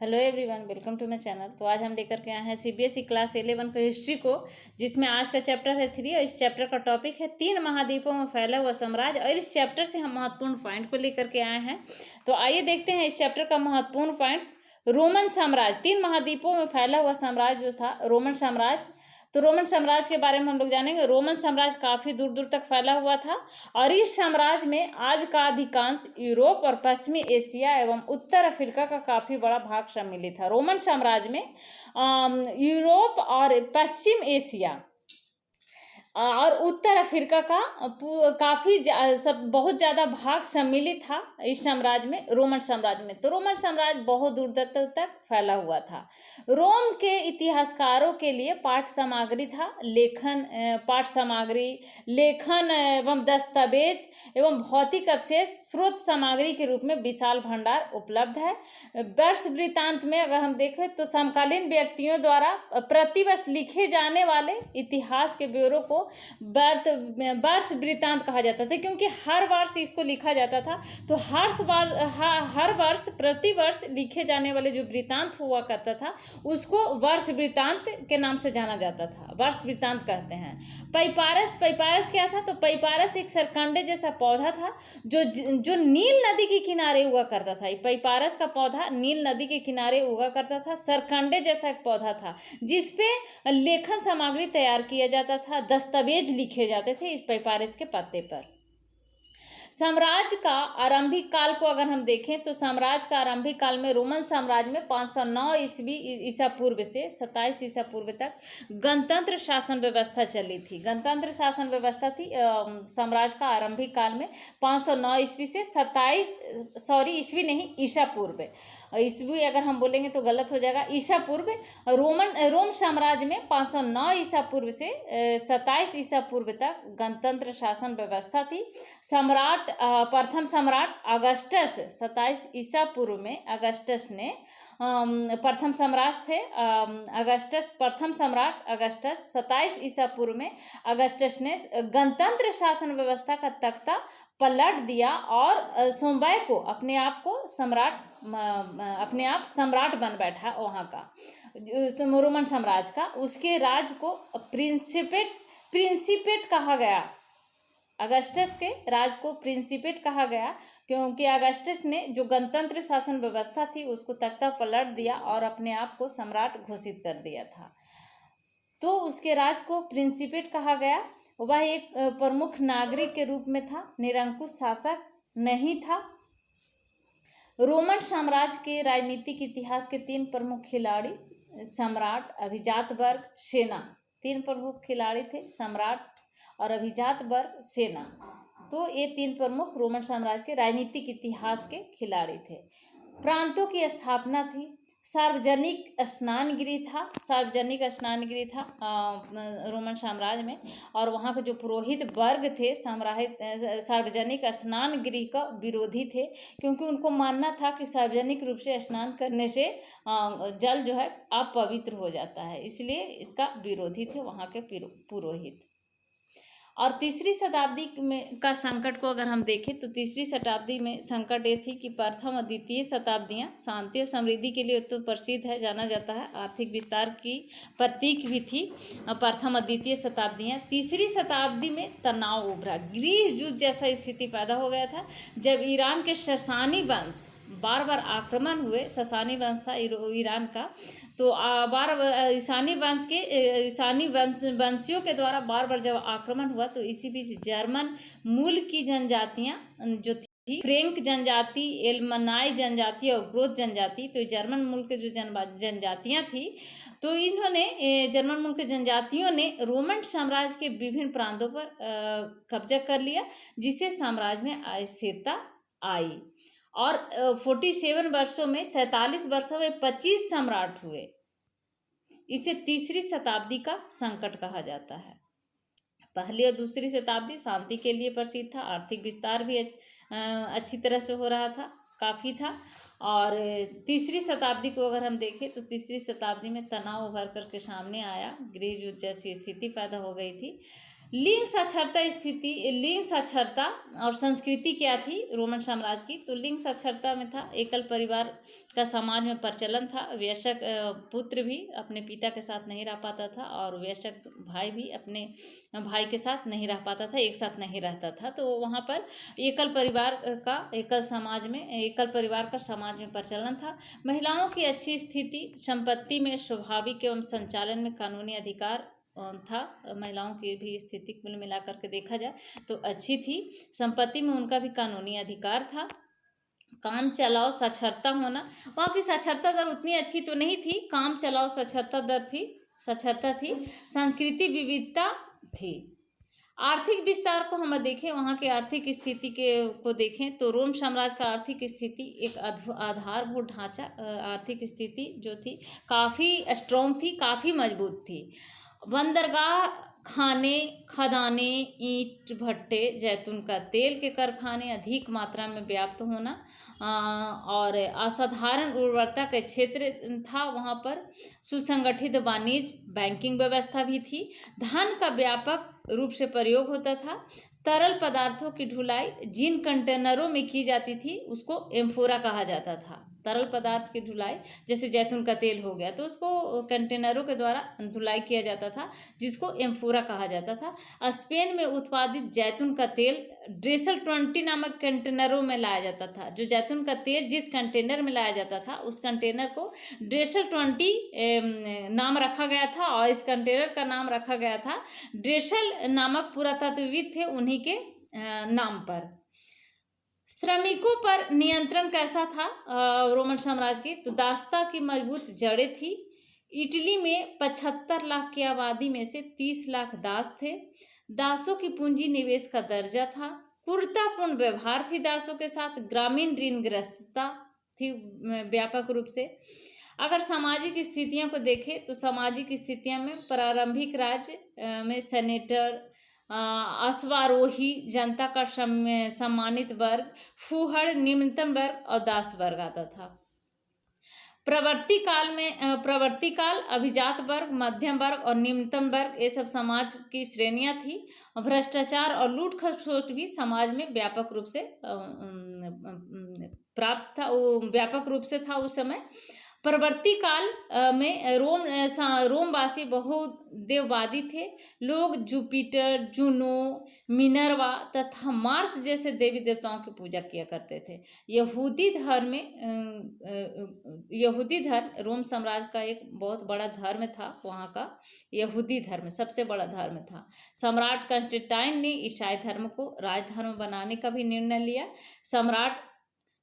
Hello everyone, welcome to my channel. तो आज हम लेकर के आए हैं सीबीएसई क्लास 11 का हिस्ट्री को, जिसमें आज का चैप्टर है 3 और इस चैप्टर का टॉपिक है 3 महाद्वीपों में फैला हुआ साम्राज्य। और इस चैप्टर से हम महत्वपूर्ण पॉइंट को लेकर के आए हैं। तो आइए देखते हैं इस चैप्टर का महत्वपूर्ण पॉइंट। रोमन साम्राज्य, 3 महाद्वीपों में फैला हुआ साम्राज्य जो था रोमन साम्राज्य। तो रोमन साम्राज्य के बारे में हम लोग जानेंगे। रोमन साम्राज्य काफ़ी दूर दूर तक फैला हुआ था और इस साम्राज्य में आज का अधिकांश यूरोप और पश्चिमी एशिया एवं उत्तर अफ्रीका का काफ़ी बड़ा भाग सम्मिलित था। रोमन साम्राज्य में यूरोप और पश्चिम एशिया और उत्तर अफ्रीका का काफ़ी सब बहुत ज़्यादा भाग सम्मिलित था इस साम्राज्य में, रोमन साम्राज्य में। तो रोमन साम्राज्य बहुत दूर तक फैला हुआ था। रोम के इतिहासकारों के लिए पाठ सामग्री था, पाठ सामग्री, लेखन एवं दस्तावेज एवं भौतिक अवशेष स्रोत सामग्री के रूप में विशाल भंडार उपलब्ध है। वर्ष वृत्तांत में अगर हम देखें तो समकालीन व्यक्तियों द्वारा प्रतिवर्ष लिखे जाने वाले इतिहास के ब्यौरे को वर्ष वृत्तांत कहा जाता था, क्योंकि हर वर्ष इसको लिखा जाता था। तो हर वर्ष प्रतिवर्ष लिखे जाने वाले जो वृत्तांत हुआ करता था उसको वर्ष वृत्तांत के नाम से जाना जाता था, वर्ष वृत्तांत कहते हैं। पैपारस क्या था? तो पैपारस एक सरकंडे जैसा पौधा था जो नील नदी के किनारे उगा करता था। पैपारस का पौधा नील नदी के किनारे उगा करता था, सरकंडे जैसा एक पौधा था जिसपे लेखन सामग्री तैयार किया जाता था, दस्तावेज लिखे जाते थे इस पैपारस के पत्ते पर। साम्राज्य का आरंभिक काल को अगर हम देखें तो साम्राज्य का आरंभिक काल में रोमन साम्राज्य में 509 ईसा पूर्व से 27 ईसा पूर्व तक गणतंत्र शासन व्यवस्था चली थी। गणतंत्र शासन व्यवस्था थी साम्राज्य का आरंभिक काल में 509 ईस्वी से 27 ईसा पूर्व। ईस्वी अगर हम बोलेंगे तो गलत हो जाएगा, ईसा पूर्व। रोम साम्राज्य में 509 ईसा पूर्व से 27 ईसा पूर्व तक गणतंत्र शासन व्यवस्था थी। प्रथम सम्राट अगस्टस 27 ईसा पूर्व में अगस्टस ने प्रथम सम्राट थे। प्रथम सम्राट अगस्टस 27 ईसा पूर्व में अगस्टस ने गणतंत्र शासन व्यवस्था का तख्ता पलट दिया और सोमवार को अपने आप सम्राट बन बैठा वहाँ का रोमन साम्राज्य का। उसके राज को प्रिंसिपेट कहा गया। अगस्टस के राज को प्रिंसिपेट कहा गया क्योंकि अगस्टस ने जो गणतंत्र शासन व्यवस्था थी उसको तख्ता पलट दिया और अपने आप को सम्राट घोषित कर दिया था। तो उसके राज को प्रिंसिपेट कहा गया। वह एक प्रमुख नागरिक के रूप में था, निरंकुश शासक नहीं था। रोमन साम्राज्य के राजनीतिक इतिहास के 3 प्रमुख खिलाड़ी, सम्राट, अभिजात वर्ग, सेना। 3 प्रमुख खिलाड़ी थे, सम्राट और अभिजात वर्ग, सेना। तो ये 3 प्रमुख रोमन साम्राज्य के राजनीतिक इतिहास के खिलाड़ी थे। प्रांतों की स्थापना थी, सार्वजनिक स्नानगृह था रोमन साम्राज्य में। और वहाँ के जो पुरोहित वर्ग थे सार्वजनिक स्नानगृह का विरोधी थे, क्योंकि उनको मानना था कि सार्वजनिक रूप से स्नान करने से जल जो है अपवित्र हो जाता है, इसलिए इसका विरोधी थे वहाँ के पुरोहित। और तीसरी शताब्दी में का संकट को अगर हम देखें तो तीसरी शताब्दी में संकट ये थी कि प्रथम और द्वितीय शताब्दियाँ शांति और समृद्धि के लिए तो प्रसिद्ध है, जाना जाता है, आर्थिक विस्तार की प्रतीक भी थी प्रथम और द्वितीय शताब्दियाँ। तीसरी शताब्दी में तनाव उभरा, गृह युद्ध जैसा स्थिति पैदा हो गया था जब ईरान के ससानी वंश बार बार आक्रमण हुए। ससानी वंश था ईरान का, तो ईसानी वंशियों के द्वारा बार बार जब आक्रमण हुआ तो इसी बीच जर्मन मूल की जनजातियां जो थी, फ्रेंक जनजाति, एलमनाई जनजाति और ग्रोथ जनजाति, तो जर्मन मूल के जो जनजातियां थी, तो इन्होंने जर्मन मूल के जनजातियों ने रोमन साम्राज्य के विभिन्न प्रांतों पर कब्जा कर लिया, जिससे साम्राज्य में अस्थिरता आई। और 47 वर्षों में 47 वर्षों में 25 सम्राट हुए। इसे तीसरी शताब्दी का संकट कहा जाता है। पहली और दूसरी शताब्दी शांति के लिए प्रसिद्ध था, आर्थिक विस्तार भी अच्छी तरह से हो रहा था, काफ़ी था। और तीसरी शताब्दी को अगर हम देखें तो तीसरी शताब्दी में तनाव उभर कर के सामने आया, गृह युद्ध जैसी स्थिति पैदा हो गई थी। लिंग साक्षरता और संस्कृति क्या थी रोमन साम्राज्य की। तो लिंग साक्षरता में था एकल परिवार का समाज में प्रचलन था। वयस्क पुत्र भी अपने पिता के साथ नहीं रह पाता था और वयस्क भाई भी अपने भाई के साथ नहीं रह पाता था, एक साथ नहीं रहता था। तो वहाँ पर एकल परिवार का समाज में प्रचलन था। महिलाओं की अच्छी स्थिति, संपत्ति में स्वाभाविक एवं संचालन में कानूनी अधिकार था। महिलाओं की भी स्थिति कुल मिलाकर के देखा जाए तो अच्छी थी। संपत्ति में उनका भी कानूनी अधिकार था। काम चलाओ साक्षरता होना, वहाँ की साक्षरता दर उतनी अच्छी तो नहीं थी, काम चलाओ साक्षरता थी। संस्कृति विविधता थी। आर्थिक विस्तार को हम देखें, वहाँ की आर्थिक स्थिति को देखें तो रोम साम्राज्य का आर्थिक स्थिति एक आधारभूत ढांचा, आर्थिक स्थिति जो थी काफ़ी स्ट्रॉन्ग थी, काफ़ी मजबूत थी। बंदरगाह, खाने, खदाने, ईंट भट्टे, जैतून का तेल के कारखाने अधिक मात्रा में व्याप्त होना और असाधारण उर्वरता के क्षेत्र था। वहाँ पर सुसंगठित वाणिज्य, बैंकिंग व्यवस्था भी थी। धन का व्यापक रूप से प्रयोग होता था। तरल पदार्थों की ढुलाई जिन कंटेनरों में की जाती थी उसको एम्फोरा कहा जाता था। तरल पदार्थ की ढुलाई जैसे जैतून का तेल हो गया तो उसको कंटेनरों के द्वारा ढुलाई किया जाता था, जिसको एम्फोरा कहा जाता था। स्पेन में उत्पादित जैतून का तेल ड्रेसल 20 नामक कंटेनरों में लाया जाता था। जो जैतून का तेल जिस कंटेनर में लाया जाता था उस कंटेनर को ड्रेसल 20 नाम रखा गया था और इस कंटेनर का नाम रखा गया था ड्रेसल नामक पुरातत्वविद थे उन्हीं के नाम पर। श्रमिकों पर नियंत्रण कैसा था रोमन साम्राज्य की? तो दास्ता की मजबूत जड़ें थी। इटली में 75 लाख की आबादी में से 30 लाख दास थे। दासों की पूंजी निवेश का दर्जा था। क्रूरतापूर्ण व्यवहार थी दासों के साथ। ग्रामीण ऋणग्रस्तता थी व्यापक रूप से। अगर सामाजिक स्थितियों को देखें तो सामाजिक स्थितियों में प्रारंभिक राज्य में सेनेटर, अश्वारोही, जनता का सम्मानित वर्ग, फूहड़, निम्नतम वर्ग और दास वर्ग आता था। प्रवर्ती काल अभिजात वर्ग, मध्यम वर्ग और निम्नतम वर्ग, ये सब समाज की श्रेणियां थी। भ्रष्टाचार और लूट खसोट भी समाज में व्यापक रूप से प्राप्त था, व्यापक रूप से था उस समय। परवर्ती काल में रोमवासी बहुत देववादी थे। लोग जुपिटर, जुनो, मिनर्वा तथा मार्स जैसे देवी देवताओं की पूजा किया करते थे। यहूदी धर्म रोम साम्राज्य का एक बहुत बड़ा धर्म था। वहाँ का यहूदी धर्म सबसे बड़ा धर्म था। सम्राट कंस्टेंटाइन ने ईसाई धर्म को राजधर्म बनाने का भी निर्णय लिया। सम्राट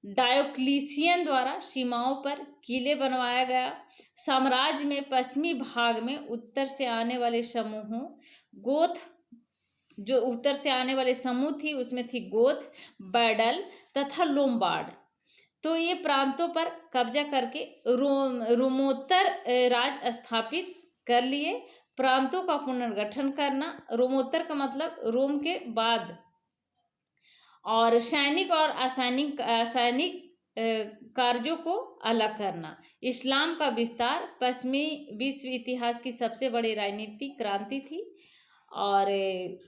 डायोक्लिशियन द्वारा सीमाओं पर किले बनवाया गया। साम्राज्य में पश्चिमी भाग में उत्तर से आने वाले समूह थी, उसमें थी गोथ, बैडल तथा लोम्बार्ड। तो ये प्रांतों पर कब्जा करके रोमोत्तर राज स्थापित कर लिए। प्रांतों का पुनर्गठन करना, रोमोत्तर का मतलब रोम के बाद, और सैनिक और असैनिक कार्यों को अलग करना। इस्लाम का विस्तार पश्चिमी विश्व इतिहास की सबसे बड़ी राजनीतिक क्रांति थी। और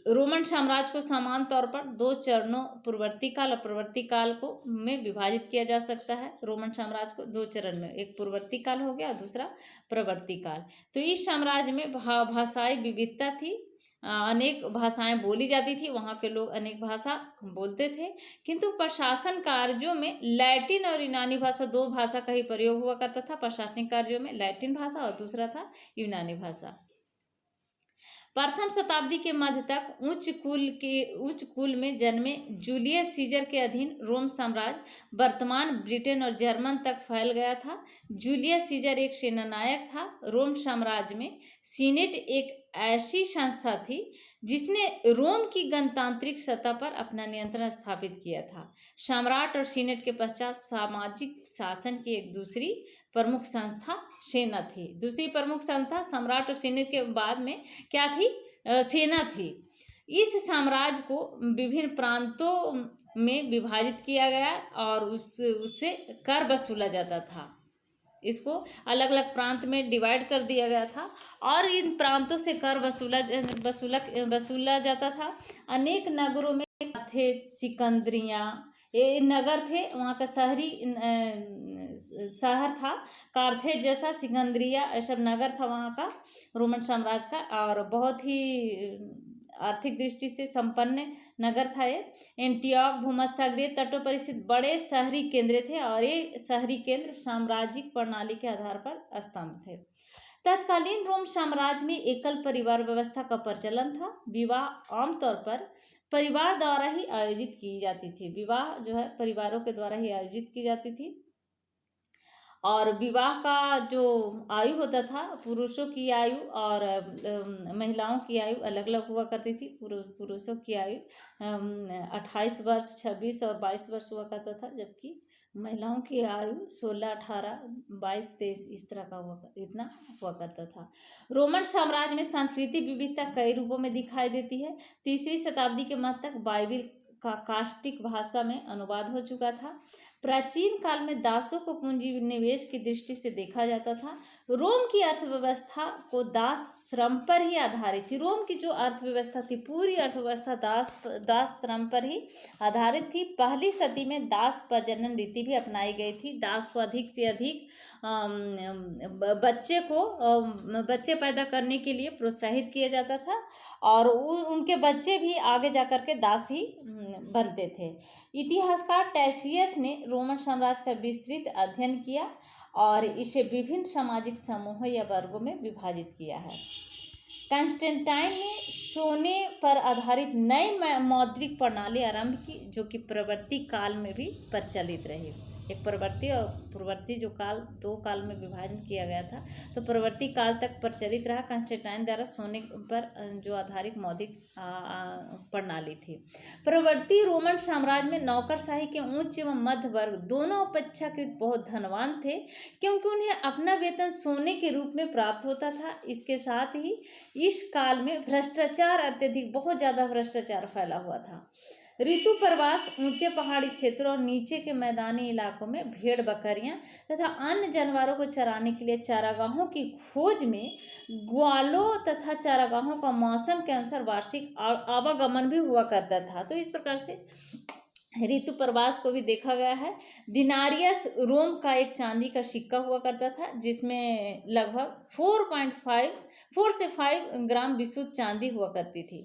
रोमन साम्राज्य को समान तौर पर 2 चरणों पूर्ववर्ती काल और प्रवर्ती काल को में विभाजित किया जा सकता है। रोमन साम्राज्य को 2 चरण में, एक पूर्ववर्ती काल हो गया और दूसरा प्रवर्ती काल। तो इस साम्राज्य में भाषाई विविधता थी, अनेक भाषाएं बोली जाती थी। वहाँ के लोग अनेक भाषा बोलते थे, किंतु प्रशासन कार्यों में लैटिन और यूनानी भाषा, 2 भाषा का ही प्रयोग हुआ करता था। प्रशासनिक कार्यों में लैटिन भाषा और दूसरा था यूनानी भाषा। प्रथम शताब्दी के मध्य तक उच्च कुल में जन्मे जूलियस सीजर के अधीन रोम साम्राज्य वर्तमान ब्रिटेन और जर्मन तक फैल गया था। जूलियस सीजर एक सेनानायक था। रोम साम्राज्य में सीनेट एक ऐसी संस्था थी जिसने रोम की गणतांत्रिक सतह पर अपना नियंत्रण स्थापित किया था। सम्राट और सीनेट के पश्चात सामाजिक शासन की एक दूसरी प्रमुख संस्था सेना थी। दूसरी प्रमुख संस्था सम्राट और सीनेट के बाद में क्या थी? सेना थी। इस साम्राज्य को विभिन्न प्रांतों में विभाजित किया गया और उससे कर वसूला जाता था। इसको अलग अलग प्रांत में डिवाइड कर दिया गया था और इन प्रांतों से कर वसूला जाता था। अनेक नगरों में थे, सिकंदरिया ये नगर थे, वहाँ का शहर था कार्थेज जैसा, सिकंदरिया ऐसा नगर था वहाँ का रोमन साम्राज्य का, और बहुत ही आर्थिक दृष्टि से संपन्न नगर था ये। एंटियोक भूमध्यसागरीय तटों पर स्थित बड़े शहरी केंद्र थे और ये शहरी केंद्र साम्राज्यिक प्रणाली के आधार पर स्तंभ थे। तत्कालीन रोम साम्राज्य में एकल परिवार व्यवस्था का प्रचलन था। विवाह आमतौर पर परिवार द्वारा ही आयोजित की जाती थी। विवाह जो है परिवारों के द्वारा ही आयोजित की जाती थी। और विवाह का जो आयु होता था, पुरुषों की आयु और महिलाओं की आयु अलग अलग हुआ करती थी। पुरुषों की आयु 28 वर्ष, 26 और 22 वर्ष हुआ करता था, जबकि महिलाओं की आयु 16, 18, 22, 23 इस तरह का इतना हुआ करता था। रोमन साम्राज्य में सांस्कृतिक विविधता कई रूपों में दिखाई देती है। 3वीं शताब्दी के मध्य तक बाइबिल का कास्टिक भाषा में अनुवाद हो चुका था। प्राचीन काल में दासों को पूंजी निवेश की दृष्टि से देखा जाता था। रोम की अर्थव्यवस्था को दास श्रम पर ही आधारित थी। रोम की जो अर्थव्यवस्था थी, पूरी अर्थव्यवस्था दास श्रम पर ही आधारित थी। पहली सदी में दास प्रजनन रीति भी अपनाई गई थी। दास को अधिक से अधिक बच्चे पैदा करने के लिए प्रोत्साहित किया जाता था और उनके बच्चे भी आगे जाकर के दास ही बनते थे। इतिहासकार टैसियस ने रोमन साम्राज्य का विस्तृत अध्ययन किया और इसे विभिन्न सामाजिक समूहों या वर्गों में विभाजित किया है। कॉन्स्टेंटाइन ने सोने पर आधारित नई मौद्रिक प्रणाली आरंभ की, जो कि प्रवर्ती काल में भी प्रचलित रही। एक प्रवर्ती और पूर्ववर्ती जो काल, दो काल में विभाजन किया गया था, तो प्रवर्ती काल तक प्रचलित रहा कॉन्स्टेंटाइन द्वारा सोने पर जो आधारित मौद्रिक प्रणाली थी। प्रवर्ती रोमन साम्राज्य में नौकरशाही के उच्च एवं मध्य वर्ग दोनों अपेक्षाकृत बहुत धनवान थे, क्योंकि उन्हें अपना वेतन सोने के रूप में प्राप्त होता था। इसके साथ ही इस काल में भ्रष्टाचार अत्यधिक, बहुत ज़्यादा भ्रष्टाचार फैला हुआ था। ऋतु प्रवास, ऊंचे पहाड़ी क्षेत्रों और नीचे के मैदानी इलाकों में भेड़ बकरियां तथा अन्य जानवरों को चराने के लिए चारागाहों की खोज में ग्वालों तथा चारागाहों का मौसम के अनुसार वार्षिक आवागमन भी हुआ करता था। तो इस प्रकार से ऋतु प्रवास को भी देखा गया है। दिनारियस रोम का एक चांदी का सिक्का हुआ करता था, जिसमें लगभग 4 से 5 ग्राम विशुद्ध चांदी हुआ करती थी।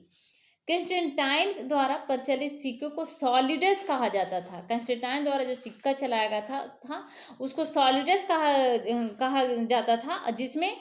कॉन्स्टेंटाइन द्वारा प्रचलित सिक्कों को सॉलिडस कहा जाता था। कॉन्स्टेंटाइन द्वारा जो सिक्का चलाया गया था उसको सॉलिडस कहा जाता था, जिसमें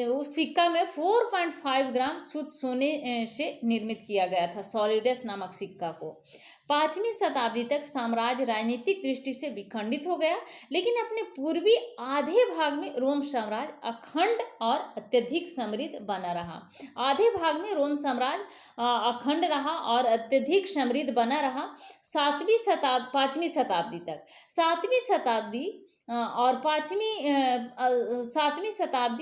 उस सिक्का में 4.5 ग्राम शुद्ध सोने से निर्मित किया गया था, सॉलिडस नामक सिक्का को। 5वीं शताब्दी तक साम्राज्य राजनीतिक दृष्टि से विखंडित हो गया, लेकिन अपने पूर्वी आधे भाग में रोम साम्राज्य अखंड और अत्यधिक समृद्ध बना रहा। आधे भाग में रोम साम्राज्य अखंड रहा और अत्यधिक समृद्ध बना रहा 5वीं शताब्दी तक। 7वीं शताब्दी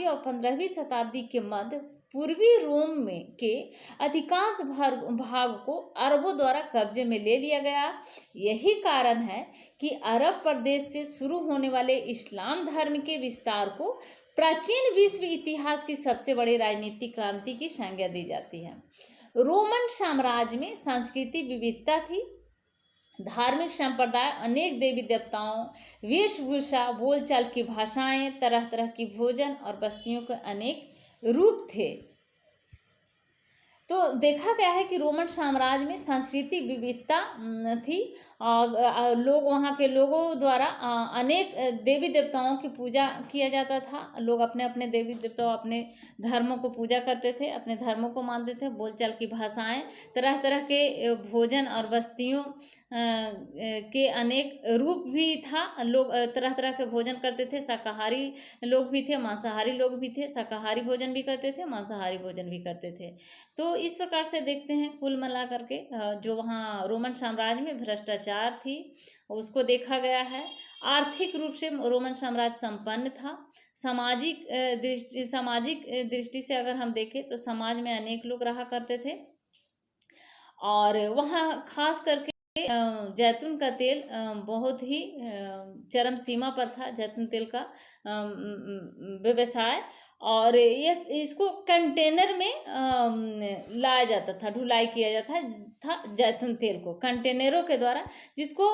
और 15वीं शताब्दी के मध्य पूर्वी रोम में के अधिकांश भाग को अरबों द्वारा कब्जे में ले लिया गया। यही कारण है कि अरब प्रदेश से शुरू होने वाले इस्लाम धर्म के विस्तार को प्राचीन विश्व इतिहास की सबसे बड़ी राजनीतिक क्रांति की संज्ञा दी जाती है। रोमन साम्राज्य में सांस्कृतिक विविधता थी। धार्मिक संप्रदाय, अनेक देवी देवताओं, वेशभूषा, बोलचाल की भाषाएं, तरह तरह की भोजन और बस्तियों के अनेक रूप थे। तो देखा गया है कि रोमन साम्राज्य में सांस्कृतिक विविधता थी। लोग, वहाँ के लोगों द्वारा अनेक देवी देवताओं की पूजा किया जाता था। लोग अपने अपने देवी देवताओं, अपने धर्मों को पूजा करते थे, अपने धर्मों को मानते थे। बोलचाल की भाषाएं, तरह तरह के भोजन और बस्तियों के अनेक रूप भी था। लोग तरह तरह के भोजन करते थे। शाकाहारी लोग भी थे, मांसाहारी लोग भी थे। शाकाहारी भोजन भी करते थे, मांसाहारी भोजन भी करते थे। तो इस प्रकार से देखते हैं कुल मिला करके जो वहाँ रोमन साम्राज्य में भ्रष्टाचार थी उसको देखा गया है। आर्थिक रूप से रोमन साम्राज्य संपन्न था। सामाजिक दृष्टि से अगर हम देखें तो समाज में अनेक लोग रहा करते थे और वहाँ खास करके जैतून का तेल बहुत ही चरम सीमा पर था, जैतून तेल का व्यवसाय। और ये इसको कंटेनर में लाया जाता था, ढुलाई किया जाता था जैतून तेल को कंटेनरों के द्वारा, जिसको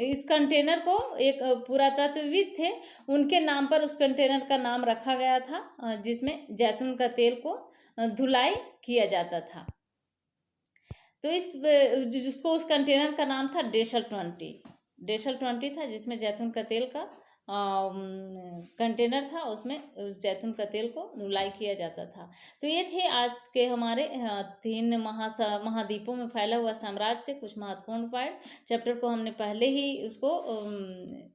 इस कंटेनर को एक पुरातत्वविद थे, उनके नाम पर उस कंटेनर का नाम रखा गया था, जिसमें जैतून का तेल को धुलाई किया जाता था। तो जिसको उस कंटेनर का नाम था डेशल 20 था, जिसमें जैतून का तेल का कंटेनर था, उसमें उस जैतून का तेल को धुलाई किया जाता था। तो ये थे आज के हमारे 3 महाद्वीपों में फैला हुआ साम्राज्य से कुछ महत्वपूर्ण पॉइंट। चैप्टर को हमने पहले ही उसको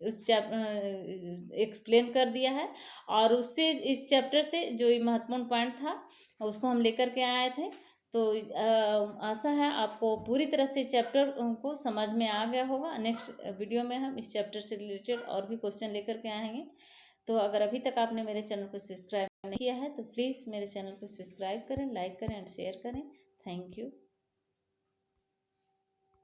उस एक्सप्लेन कर दिया है, और उससे इस चैप्टर से जो महत्वपूर्ण पॉइंट था उसको हम लेकर के आए थे। तो आशा है आपको पूरी तरह से चैप्टर को समझ में आ गया होगा। नेक्स्ट वीडियो में हम इस चैप्टर से रिलेटेड और भी क्वेश्चन लेकर के आएंगे। तो अगर अभी तक आपने मेरे चैनल को सब्सक्राइब नहीं किया है तो प्लीज़ मेरे चैनल को सब्सक्राइब करें, लाइक करें एंड शेयर करें। Thank you.